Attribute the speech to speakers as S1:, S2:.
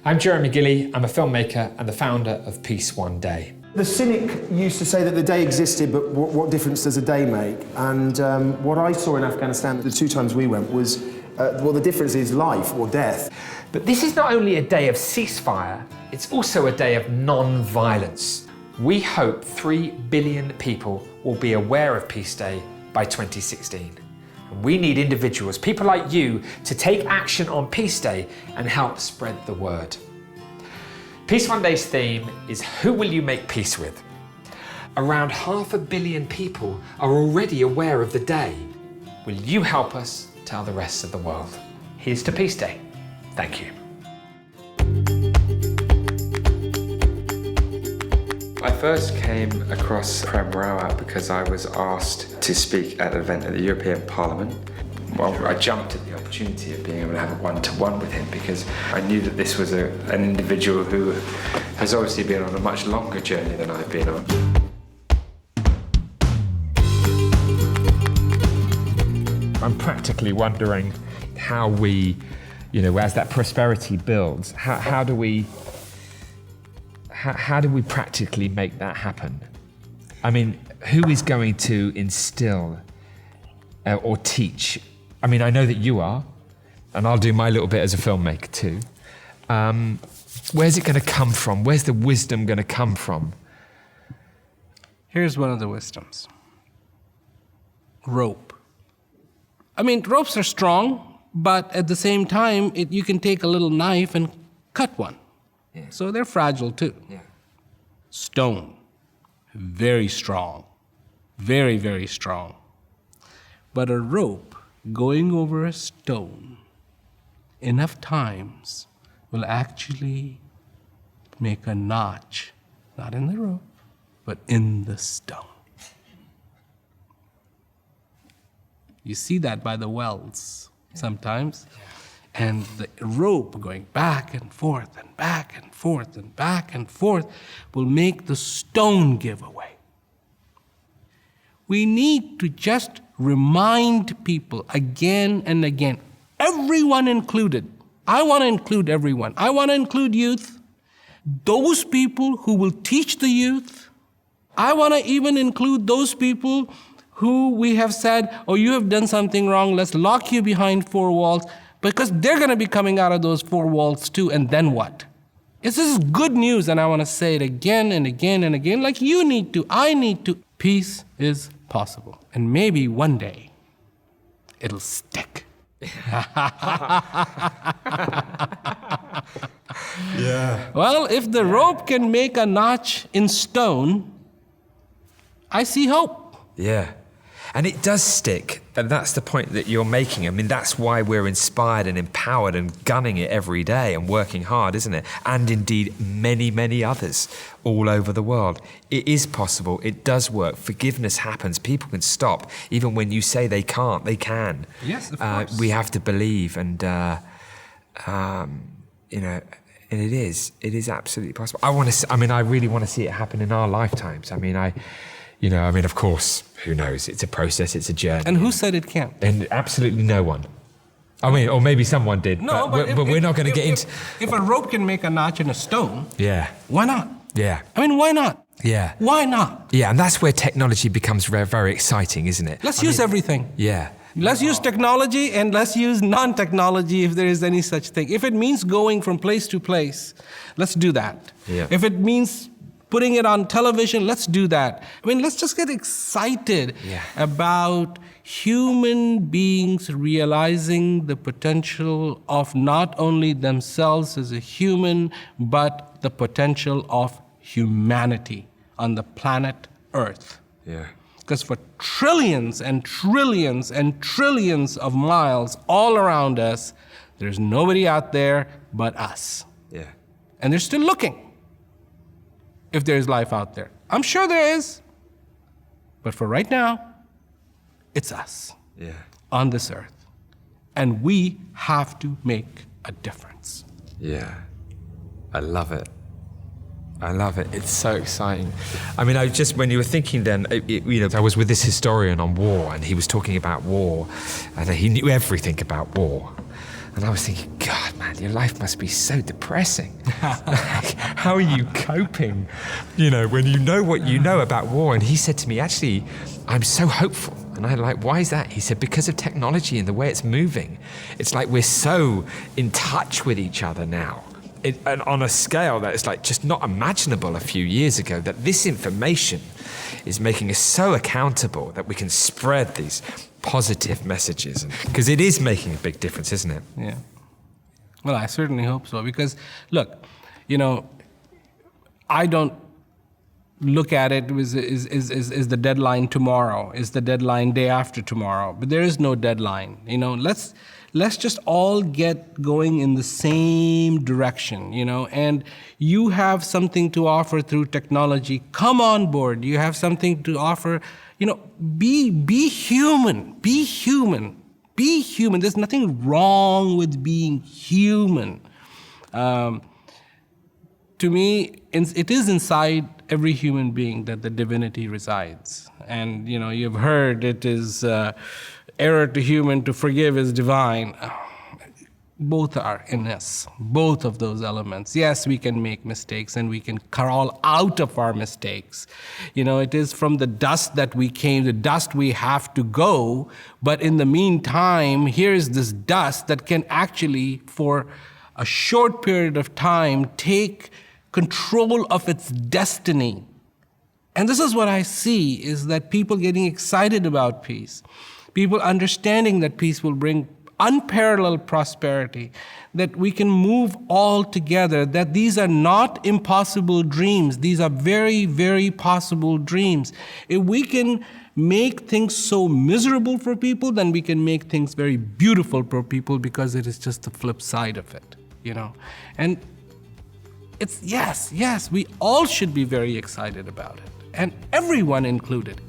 S1: I'm Jeremy Gilly, I'm a filmmaker and the founder of Peace One Day.
S2: The cynic used to say that the day existed, but what difference does a day make? And what I saw in Afghanistan the 2 times we went was, well, the difference is life or death.
S1: But this is not only a day of ceasefire, it's also a day of non-violence. We hope 3 billion people will be aware of Peace Day by 2016. And we need individuals, people like you, to take action on Peace Day and help spread the word. Peace One Day's theme is who will you make peace with? Around 500 million people are already aware of the day. Will you help us tell the rest of the world? Here's to Peace Day. Thank you.
S3: I first came across Prem Rawat because I was asked to speak at an event at the European Parliament. Well, I jumped at the opportunity of being able to have a one-to-one with him because I knew that this was an individual who has obviously been on a much longer journey than I've been on.
S1: I'm practically wondering how we, as that prosperity builds, how do we practically make that happen? I mean, who is going to instill or teach? I mean, I know that you are, and I'll do my little bit as a filmmaker too. Where's it going to come from? Where's the wisdom going to come from?
S4: Here's one of the wisdoms. Rope. I mean, ropes are strong, but at the same time, you can take a little knife and cut one. Yeah. So they're fragile too. Yeah. Stone. Very strong. Very, very strong. But a rope going over a stone enough times will actually make a notch, not in the rope, but in the stone. You see that by the wells sometimes. Yeah. And the rope going back and forth and back and forth and back and forth will make the stone give away. We need to just remind people again and again, everyone included. I want to include everyone. I want to include youth, those people who will teach the youth. I want to even include those people who we have said, oh, you have done something wrong, let's lock you behind 4 walls, because they're going to be coming out of those 4 walls too, and then what? This is good news, and I want to say it again and again and again, like you need to, I need to. Peace is possible, and maybe one day it'll stick.
S3: Yeah.
S4: Well, if the rope can make a notch in stone, I see hope.
S1: Yeah. And it does stick, and that's the point that you're making. I mean, that's why we're inspired and empowered and gunning it every day and working hard, isn't it? And indeed, many, many others all over the world. It is possible. It does work. Forgiveness happens. People can stop. Even when you say they can't, they can.
S4: Yes, of course.
S1: We have to believe, and, and it is absolutely possible. I really want to see it happen in our lifetimes. Of course, who knows? It's a process, it's a journey.
S4: And who said it can't?
S1: And absolutely no one. Or maybe someone did,
S4: no,
S1: but we're not going to get into...
S4: If a rope can make a notch in a stone,
S1: yeah,
S4: why not?
S1: Yeah.
S4: Why not?
S1: Yeah.
S4: Why not?
S1: Yeah, and that's where technology becomes very, very exciting, isn't it?
S4: Let's use everything.
S1: Yeah.
S4: Let's use technology and let's use non-technology if there is any such thing. If it means going from place to place, let's do that.
S1: Yeah.
S4: If it means putting it on television, let's do that. Let's just get excited about human beings realizing the potential of not only themselves as a human, but the potential of humanity on the planet Earth.
S1: Yeah.
S4: Because for trillions and trillions and trillions of miles all around us, there's nobody out there but us.
S1: Yeah.
S4: And they're still looking if there's life out there. I'm sure there is. But for right now, it's us on this earth. And we have to make a difference.
S1: Yeah. I love it. It's so exciting. When you were thinking then, I was with this historian on war, and he was talking about war, and he knew everything about war. And I was thinking, God, man, your life must be so depressing. Like, how are you coping, when you know what you know about war? And he said to me, actually, I'm so hopeful. And I'm like, why is that? He said, because of technology and the way it's moving. It's like we're so in touch with each other now. And on a scale that is like just not imaginable a few years ago, that this information is making us so accountable that we can spread these positive messages. Because it is making a big difference, isn't it?
S4: Yeah. Well, I certainly hope so. Because, look, I don't look at it as is the deadline tomorrow, is the deadline day after tomorrow. But there is no deadline. Let's just all get going in the same direction, and you have something to offer through technology. Come on board. You have something to offer. Be human. Be human. Be human. There's nothing wrong with being human. To me, it is inside every human being that the divinity resides. And, you've heard it is error to human, to forgive is divine. Both are in us, both of those elements. Yes, we can make mistakes and we can crawl out of our mistakes. It is from the dust that we came, the dust we have to go. But in the meantime, here's this dust that can actually, for a short period of time, take control of its destiny. And this is what I see, is that people getting excited about peace, people understanding that peace will bring unparalleled prosperity, that we can move all together, that these are not impossible dreams. These are very, very possible dreams. If we can make things so miserable for people, then we can make things very beautiful for people, because it is just the flip side of it, And it's, yes, we all should be very excited about it. And everyone included.